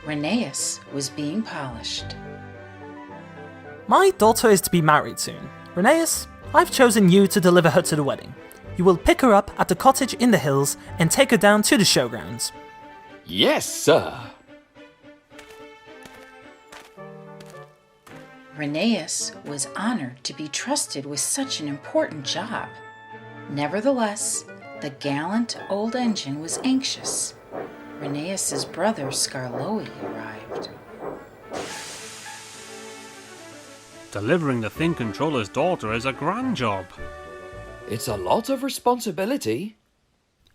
Rheneas was being polished. My daughter is to be married soon. Rheneas, I've chosen you to deliver her to the wedding. You will pick her up at the cottage in the hills and take her down to the showgrounds. Yes, sir. Rheneas was honored to be trusted with such an important job. Nevertheless, the gallant old engine was anxious. Rheneas's brother Skarloey arrived. Delivering the Thin Controller's daughter is a grand job. It's a lot of responsibility.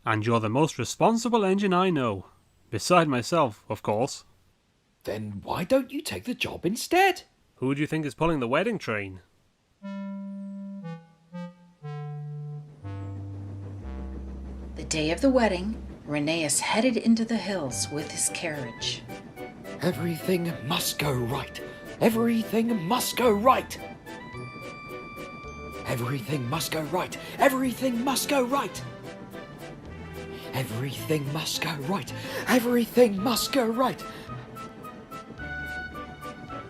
And you're the most responsible engine I know. Beside myself, of course. Then why don't you take the job instead? Who do you think is pulling the wedding train? The day of the wedding, Rheneas headed into the hills with his carriage. Everything must go right. Everything must go right. Everything must go right. Everything must go right. Everything must go right. Everything must go right.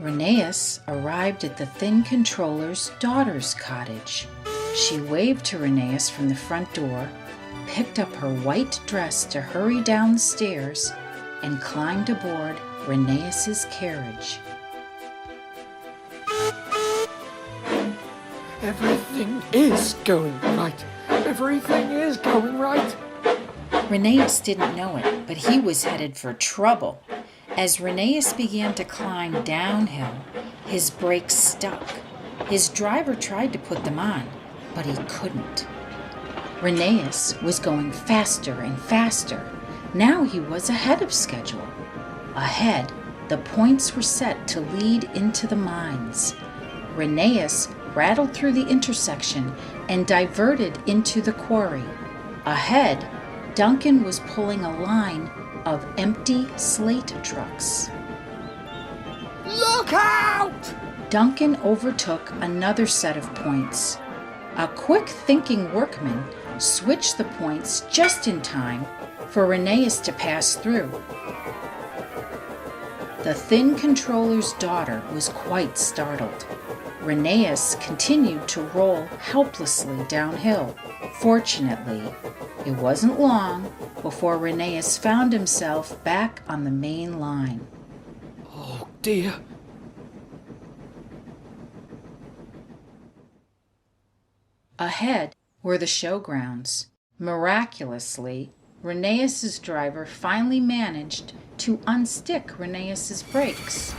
Rheneas arrived at the Thin Controller's daughter's cottage. She waved to Rheneas from the front door, picked up her white dress to hurry down the stairs, and climbed aboard Rheneas's carriage. Everything is going right. Everything is going right. Rheneas didn't know it, but he was headed for trouble. As Rheneas began to climb downhill, his brakes stuck. His driver tried to put them on, but he couldn't. Rheneas was going faster and faster. Now he was ahead of schedule. Ahead, the points were set to lead into the mines. Rheneas rattled through the intersection and diverted into the quarry. Ahead, Duncan was pulling a line of empty slate trucks. Look out! Duncan overtook another set of points. A quick-thinking workman switched the points just in time for Rheneas to pass through. The Thin Controller's daughter was quite startled. Rheneas continued to roll helplessly downhill. Fortunately, it wasn't long before Rheneas found himself back on the main line. Oh dear. Ahead were the showgrounds. Miraculously, Rheneas's driver finally managed to unstick Rheneas's brakes.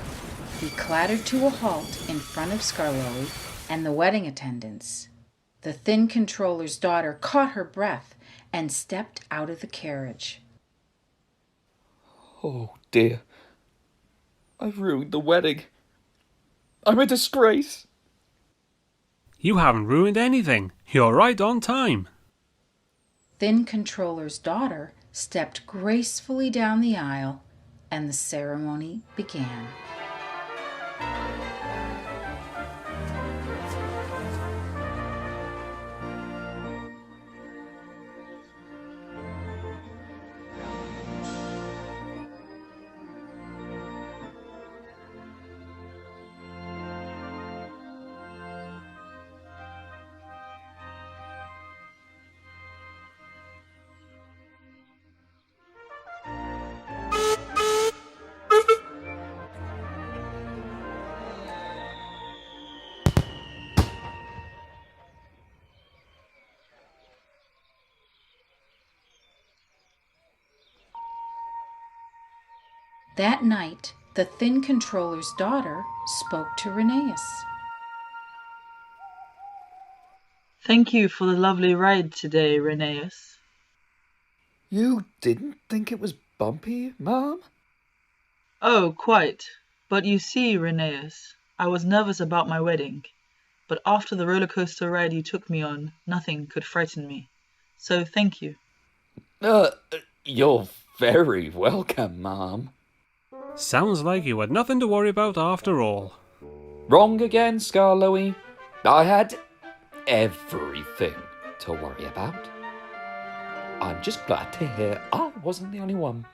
He clattered to a halt in front of Skarloey and the wedding attendants. The Thin Controller's daughter caught her breath and stepped out of the carriage. Oh dear. I've ruined the wedding. I'm a disgrace. You haven't ruined anything. You're right on time. Thin Controller's daughter stepped gracefully down the aisle and the ceremony began. That night, the Thin Controller's daughter spoke to Rheneas. Thank you for the lovely ride today, Rheneas. You didn't think it was bumpy, Mom? Oh, quite. But you see, Rheneas, I was nervous about my wedding. But after the roller coaster ride you took me on, nothing could frighten me. So thank you. You're very welcome, Mom. Sounds like you had nothing to worry about after all. Wrong again, Skarloey. I had everything to worry about. I'm just glad to hear I wasn't the only one.